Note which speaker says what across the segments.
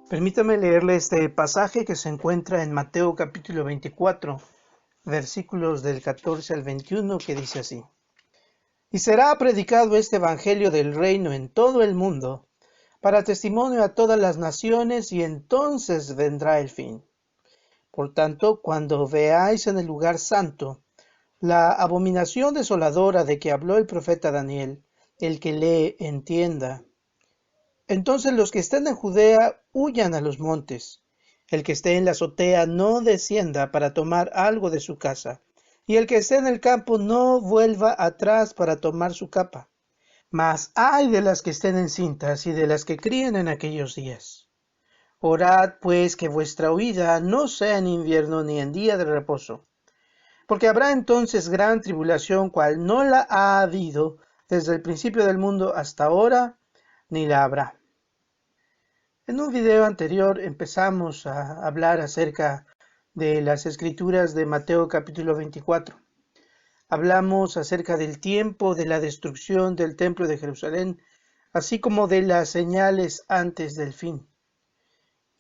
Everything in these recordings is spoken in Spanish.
Speaker 1: Permítame leerle este pasaje que se encuentra en Mateo capítulo 24, versículos del 14 al 21, que dice así: Y será predicado este evangelio del reino en todo el mundo, para testimonio a todas las naciones, y entonces vendrá el fin. Por tanto, cuando veáis en el lugar santo la abominación desoladora de que habló el profeta Daniel, el que lee entienda. Entonces los que estén en Judea huyan a los montes. El que esté en la azotea no descienda para tomar algo de su casa, y el que esté en el campo no vuelva atrás para tomar su capa. Mas ay de las que estén encintas y de las que críen en aquellos días. Orad pues que vuestra huida no sea en invierno ni en día de reposo, porque habrá entonces gran tribulación, cual no la ha habido desde el principio del mundo hasta ahora, ni la habrá. En un video anterior empezamos a hablar acerca de las escrituras de Mateo capítulo 24. Hablamos acerca del tiempo de la destrucción del templo de Jerusalén, así como de las señales antes del fin.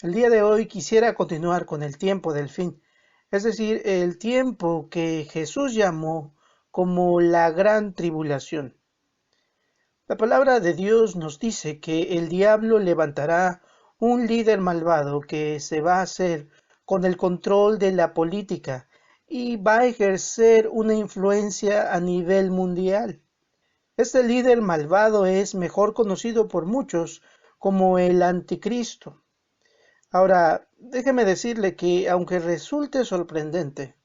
Speaker 1: El día de hoy quisiera continuar con el tiempo del fin, es decir, el tiempo que Jesús llamó como la gran tribulación. La palabra de Dios nos dice que el diablo levantará un líder malvado que se va a hacer con el control de la política y va a ejercer una influencia a nivel mundial. Este líder malvado es mejor conocido por muchos como el anticristo. Ahora, déjeme decirle que aunque resulte sorprendente,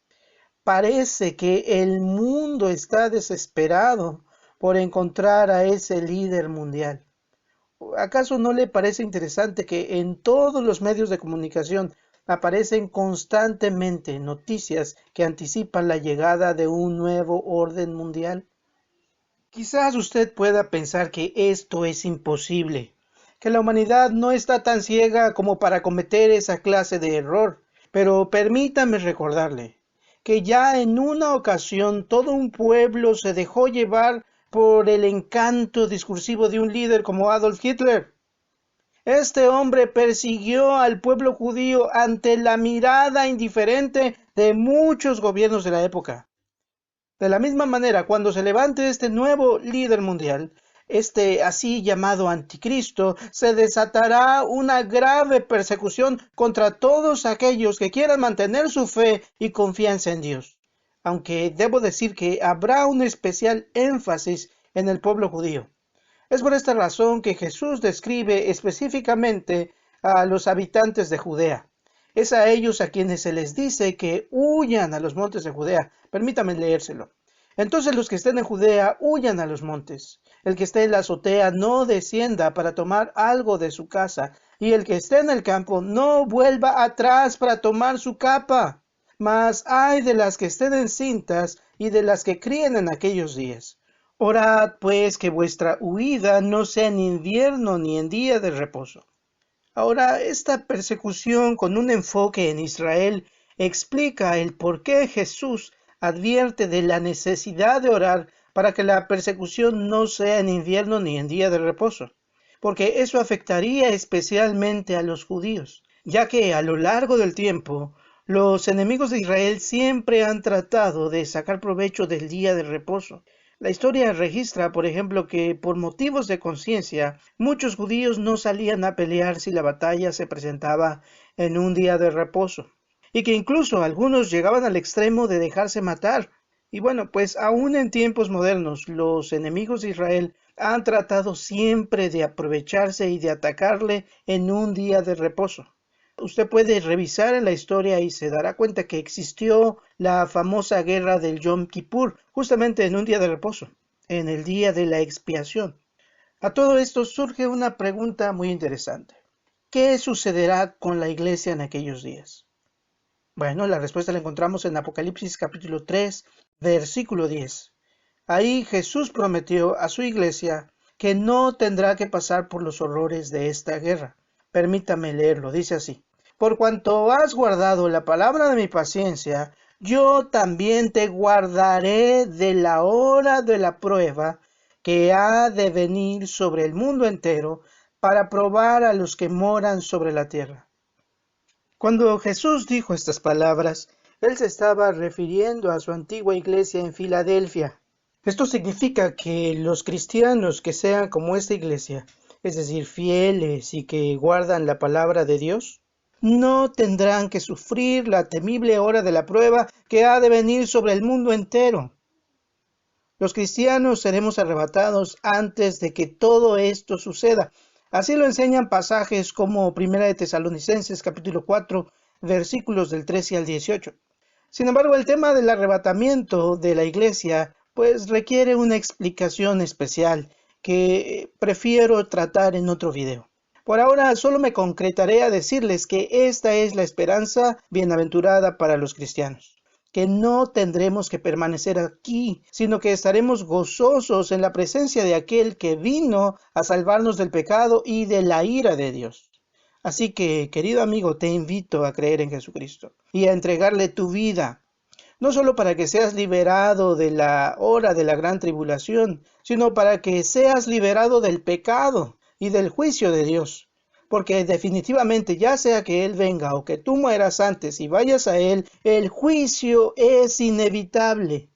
Speaker 1: parece que el mundo está desesperado por encontrar a ese líder mundial. ¿Acaso no le parece interesante que en todos los medios de comunicación aparecen constantemente noticias que anticipan la llegada de un nuevo orden mundial? Quizás usted pueda pensar que esto es imposible, que la humanidad no está tan ciega como para cometer esa clase de error, pero permítame recordarle que ya en una ocasión todo un pueblo se dejó llevar por el encanto discursivo de un líder como Adolf Hitler. Este hombre persiguió al pueblo judío ante la mirada indiferente de muchos gobiernos de la época. De la misma manera, cuando se levante este nuevo líder mundial, este así llamado anticristo, se desatará una grave persecución contra todos aquellos que quieran mantener su fe y confianza en Dios. Aunque debo decir que habrá un especial énfasis en el pueblo judío. Es por esta razón que Jesús describe específicamente a los habitantes de Judea. Es a ellos a quienes se les dice que huyan a los montes de Judea. Permítame leérselo. Entonces los que estén en Judea huyan a los montes. El que esté en la azotea no descienda para tomar algo de su casa, y el que esté en el campo no vuelva atrás para tomar su capa. Mas ay de las que estén encintas y de las que críen en aquellos días. Orad pues que vuestra huida no sea en invierno ni en día de reposo. Ahora, esta persecución con un enfoque en Israel explica el por qué Jesús advierte de la necesidad de orar para que la persecución no sea en invierno ni en día de reposo, porque eso afectaría especialmente a los judíos, ya que a lo largo del tiempo los enemigos de Israel siempre han tratado de sacar provecho del día de reposo. La historia registra, por ejemplo, que por motivos de conciencia, muchos judíos no salían a pelear si la batalla se presentaba en un día de reposo, y que incluso algunos llegaban al extremo de dejarse matar. Y bueno, pues aún en tiempos modernos, los enemigos de Israel han tratado siempre de aprovecharse y de atacarle en un día de reposo. Usted puede revisar en la historia y se dará cuenta que existió la famosa guerra del Yom Kippur, justamente en un día de reposo, en el día de la expiación. A todo esto surge una pregunta muy interesante. ¿Qué sucederá con la iglesia en aquellos días? Bueno, la respuesta la encontramos en Apocalipsis capítulo 3, versículo 10. Ahí Jesús prometió a su iglesia que no tendrá que pasar por los horrores de esta guerra. Permítame leerlo, dice así: Por cuanto has guardado la palabra de mi paciencia, yo también te guardaré de la hora de la prueba que ha de venir sobre el mundo entero para probar a los que moran sobre la tierra. Cuando Jesús dijo estas palabras, él se estaba refiriendo a su antigua iglesia en Filadelfia. Esto significa que los cristianos que sean como esta iglesia, es decir, fieles y que guardan la palabra de Dios, no tendrán que sufrir la temible hora de la prueba que ha de venir sobre el mundo entero. Los cristianos seremos arrebatados antes de que todo esto suceda. Así lo enseñan pasajes como 1 de Tesalonicenses capítulo 4, versículos del 13 al 18. Sin embargo, el tema del arrebatamiento de la iglesia pues requiere una explicación especial que prefiero tratar en otro video. Por ahora solo me concretaré a decirles que esta es la esperanza bienaventurada para los cristianos, que no tendremos que permanecer aquí, sino que estaremos gozosos en la presencia de aquel que vino a salvarnos del pecado y de la ira de Dios. Así que, querido amigo, te invito a creer en Jesucristo y a entregarle tu vida, no solo para que seas liberado de la hora de la gran tribulación, sino para que seas liberado del pecado y del juicio de Dios. Porque definitivamente, ya sea que Él venga o que tú mueras antes y vayas a Él, el juicio es inevitable.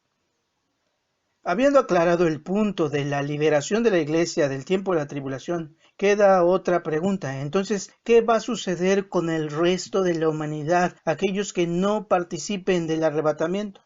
Speaker 1: Habiendo aclarado el punto de la liberación de la iglesia del tiempo de la tribulación, queda otra pregunta. Entonces, ¿qué va a suceder con el resto de la humanidad, aquellos que no participen del arrebatamiento?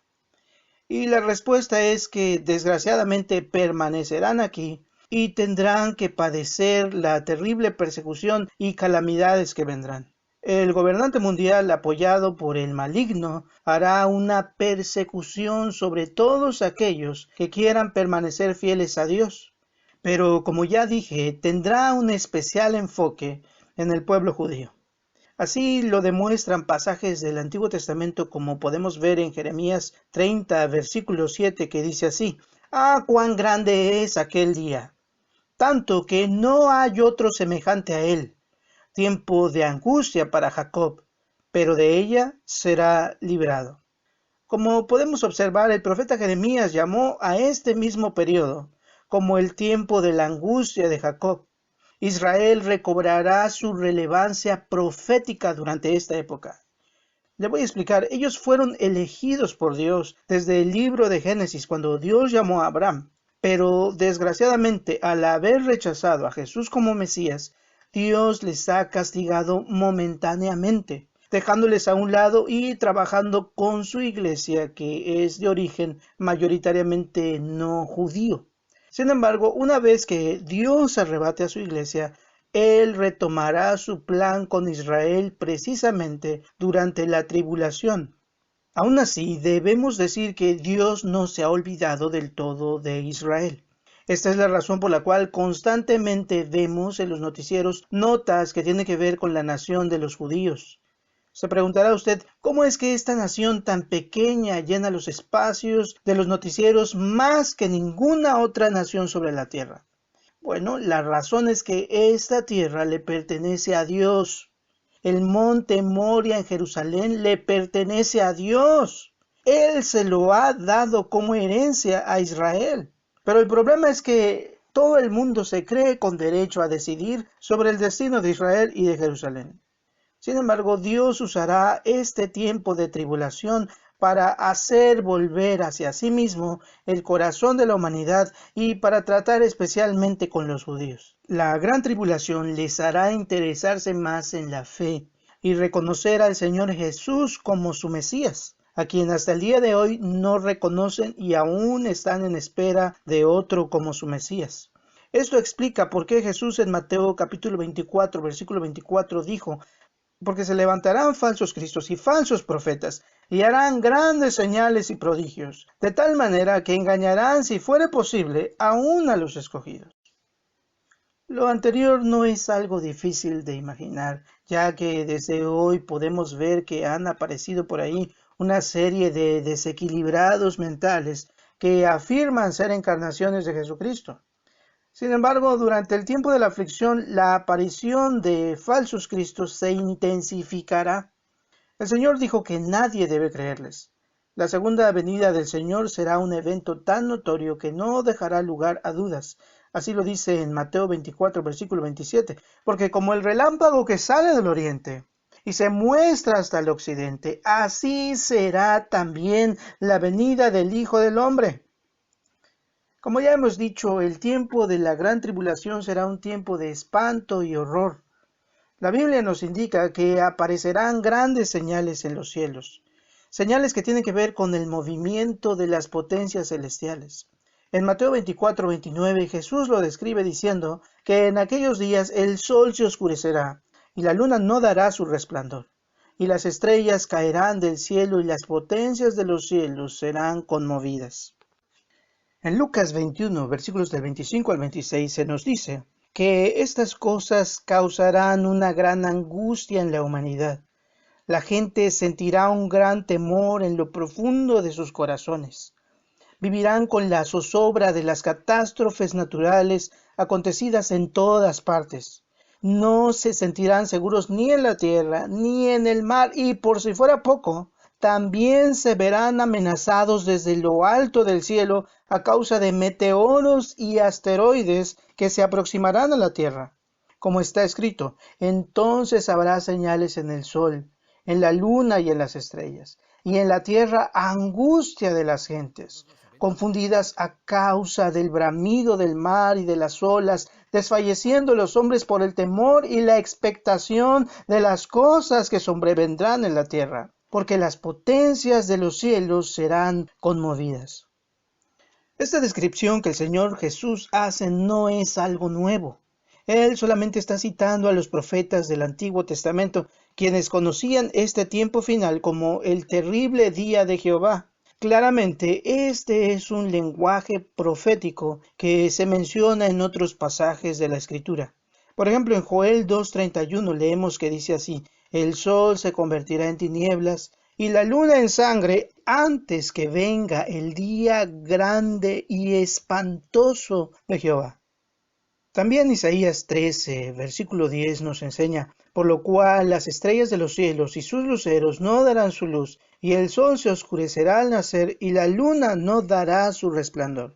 Speaker 1: Y la respuesta es que desgraciadamente permanecerán aquí y tendrán que padecer la terrible persecución y calamidades que vendrán. El gobernante mundial, apoyado por el maligno, hará una persecución sobre todos aquellos que quieran permanecer fieles a Dios. Pero, como ya dije, tendrá un especial enfoque en el pueblo judío. Así lo demuestran pasajes del Antiguo Testamento, como podemos ver en Jeremías 30, versículo 7, que dice así: «¡Ah, cuán grande es aquel día! Tanto que no hay otro semejante a él. Tiempo de angustia para Jacob, pero de ella será librado». Como podemos observar, el profeta Jeremías llamó a este mismo periodo como el tiempo de la angustia de Jacob. Israel recobrará su relevancia profética durante esta época. Le voy a explicar. Ellos fueron elegidos por Dios desde el libro de Génesis, cuando Dios llamó a Abraham. Pero desgraciadamente, al haber rechazado a Jesús como Mesías, Dios les ha castigado momentáneamente, dejándoles a un lado y trabajando con su iglesia, que es de origen mayoritariamente no judío. Sin embargo, una vez que Dios arrebate a su iglesia, Él retomará su plan con Israel precisamente durante la tribulación. Aún así, debemos decir que Dios no se ha olvidado del todo de Israel. Esta es la razón por la cual constantemente vemos en los noticieros notas que tienen que ver con la nación de los judíos. Se preguntará usted, ¿cómo es que esta nación tan pequeña llena los espacios de los noticieros más que ninguna otra nación sobre la tierra? Bueno, la razón es que esta tierra le pertenece a Dios. El monte Moria en Jerusalén le pertenece a Dios. Él se lo ha dado como herencia a Israel. Pero el problema es que todo el mundo se cree con derecho a decidir sobre el destino de Israel y de Jerusalén. Sin embargo, Dios usará este tiempo de tribulación para hacer volver hacia sí mismo el corazón de la humanidad y para tratar especialmente con los judíos. La gran tribulación les hará interesarse más en la fe y reconocer al Señor Jesús como su Mesías, a quien hasta el día de hoy no reconocen y aún están en espera de otro como su Mesías. Esto explica por qué Jesús en Mateo capítulo 24, versículo 24 dijo: «Porque se levantarán falsos cristos y falsos profetas, y harán grandes señales y prodigios, de tal manera que engañarán, si fuere posible, aún a los escogidos». Lo anterior no es algo difícil de imaginar, ya que desde hoy podemos ver que han aparecido por ahí una serie de desequilibrados mentales que afirman ser encarnaciones de Jesucristo. Sin embargo, durante el tiempo de la aflicción, la aparición de falsos cristos se intensificará. El Señor dijo que nadie debe creerles. La segunda venida del Señor será un evento tan notorio que no dejará lugar a dudas. Así lo dice en Mateo 24, versículo 27. Porque como el relámpago que sale del oriente y se muestra hasta el occidente, así será también la venida del Hijo del Hombre. Como ya hemos dicho, el tiempo de la gran tribulación será un tiempo de espanto y horror. La Biblia nos indica que aparecerán grandes señales en los cielos, señales que tienen que ver con el movimiento de las potencias celestiales. En Mateo 24, 29, Jesús lo describe diciendo que en aquellos días el sol se oscurecerá y la luna no dará su resplandor, y las estrellas caerán del cielo y las potencias de los cielos serán conmovidas. En Lucas 21, versículos del 25 al 26, se nos dice que estas cosas causarán una gran angustia en la humanidad. La gente sentirá un gran temor en lo profundo de sus corazones. Vivirán con la zozobra de las catástrofes naturales acontecidas en todas partes. No se sentirán seguros ni en la tierra ni en el mar, y por si fuera poco, también se verán amenazados desde lo alto del cielo a causa de meteoros y asteroides que se aproximarán a la tierra. Como está escrito, entonces habrá señales en el sol, en la luna y en las estrellas, y en la tierra angustia de las gentes, confundidas a causa del bramido del mar y de las olas, desfalleciendo los hombres por el temor y la expectación de las cosas que sobrevendrán en la tierra, porque las potencias de los cielos serán conmovidas. Esta descripción que el Señor Jesús hace no es algo nuevo. Él solamente está citando a los profetas del Antiguo Testamento, quienes conocían este tiempo final como el terrible día de Jehová. Claramente, este es un lenguaje profético que se menciona en otros pasajes de la Escritura. Por ejemplo, en Joel 2:31 leemos que dice así: el sol se convertirá en tinieblas y la luna en sangre antes que venga el día grande y espantoso de Jehová. También Isaías 13, versículo 10 nos enseña: por lo cual las estrellas de los cielos y sus luceros no darán su luz, y el sol se oscurecerá al nacer, y la luna no dará su resplandor.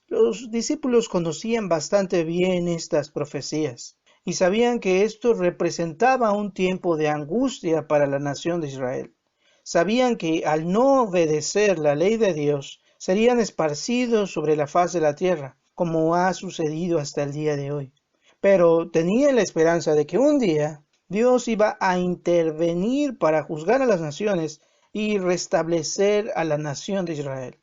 Speaker 1: Los discípulos conocían bastante bien estas profecías, y sabían que esto representaba un tiempo de angustia para la nación de Israel. Sabían que al no obedecer la ley de Dios, serían esparcidos sobre la faz de la tierra, como ha sucedido hasta el día de hoy. Pero tenían la esperanza de que un día Dios iba a intervenir para juzgar a las naciones y restablecer a la nación de Israel.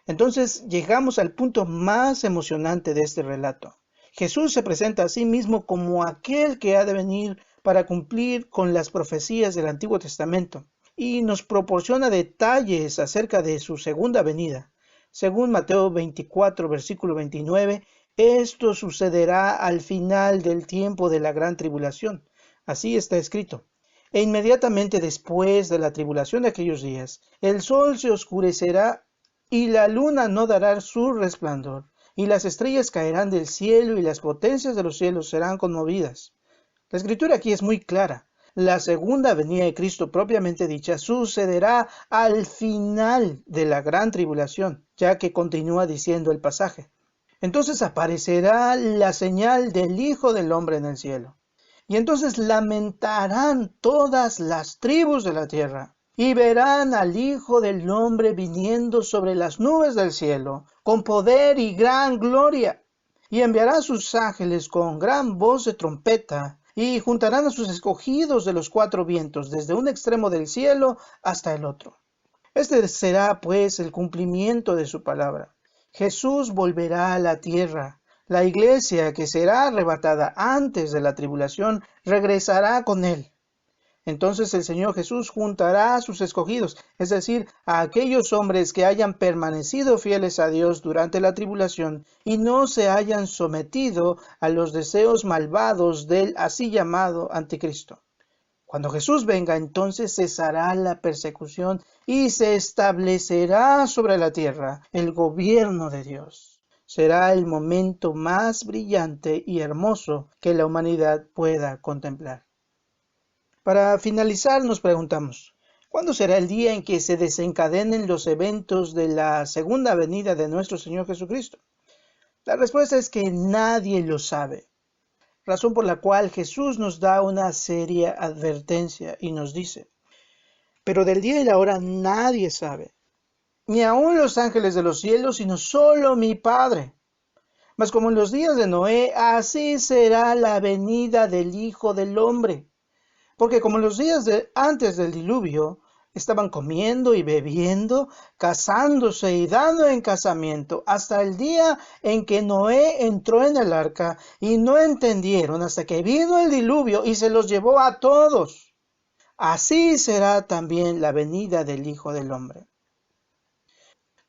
Speaker 1: Entonces llegamos al punto más emocionante de este relato. Jesús se presenta a sí mismo como aquel que ha de venir para cumplir con las profecías del Antiguo Testamento y nos proporciona detalles acerca de su segunda venida. Según Mateo 24, versículo 29, esto sucederá al final del tiempo de la gran tribulación. Así está escrito. E inmediatamente después de la tribulación de aquellos días, el sol se oscurecerá y la luna no dará su resplandor, y las estrellas caerán del cielo y las potencias de los cielos serán conmovidas. La escritura aquí es muy clara. La segunda venida de Cristo propiamente dicha sucederá al final de la gran tribulación, ya que continúa diciendo el pasaje. Entonces aparecerá la señal del Hijo del Hombre en el cielo. Y entonces lamentarán todas las tribus de la tierra, y verán al Hijo del Hombre viniendo sobre las nubes del cielo, con poder y gran gloria. Y enviará a sus ángeles con gran voz de trompeta, y juntarán a sus escogidos de los cuatro vientos, desde un extremo del cielo hasta el otro. Este será, pues, el cumplimiento de su palabra. Jesús volverá a la tierra. La iglesia, que será arrebatada antes de la tribulación, regresará con él. Entonces el Señor Jesús juntará a sus escogidos, es decir, a aquellos hombres que hayan permanecido fieles a Dios durante la tribulación y no se hayan sometido a los deseos malvados del así llamado anticristo. Cuando Jesús venga, entonces cesará la persecución y se establecerá sobre la tierra el gobierno de Dios. Será el momento más brillante y hermoso que la humanidad pueda contemplar. Para finalizar, nos preguntamos, ¿cuándo será el día en que se desencadenen los eventos de la segunda venida de nuestro Señor Jesucristo? La respuesta es que nadie lo sabe, razón por la cual Jesús nos da una seria advertencia y nos dice: pero del día y la hora nadie sabe, ni aun los ángeles de los cielos, sino solo mi Padre. Mas como en los días de Noé, así será la venida del Hijo del Hombre. Porque como en los días antes del diluvio, estaban comiendo y bebiendo, casándose y dando en casamiento, hasta el día en que Noé entró en el arca, y no entendieron hasta que vino el diluvio y se los llevó a todos. Así será también la venida del Hijo del Hombre.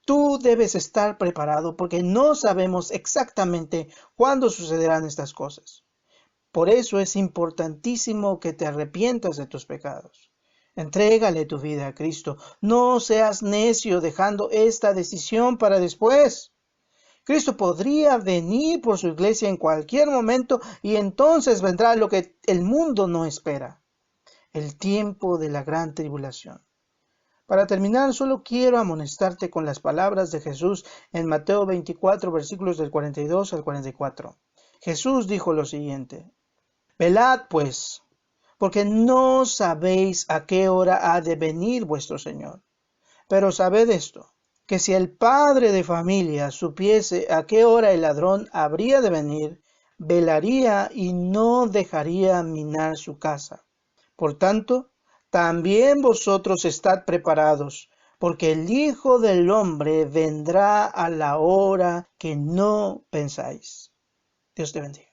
Speaker 1: Tú debes estar preparado porque no sabemos exactamente cuándo sucederán estas cosas. Por eso es importantísimo que te arrepientas de tus pecados. Entrégale tu vida a Cristo. No seas necio dejando esta decisión para después. Cristo podría venir por su iglesia en cualquier momento y entonces vendrá lo que el mundo no espera: el tiempo de la gran tribulación. Para terminar, solo quiero amonestarte con las palabras de Jesús en Mateo 24, versículos del 42 al 44. Jesús dijo lo siguiente: velad pues, porque no sabéis a qué hora ha de venir vuestro Señor. Pero sabed esto, que si el padre de familia supiese a qué hora el ladrón habría de venir, velaría y no dejaría minar su casa. Por tanto, también vosotros estad preparados, porque el Hijo del Hombre vendrá a la hora que no pensáis. Dios te bendiga.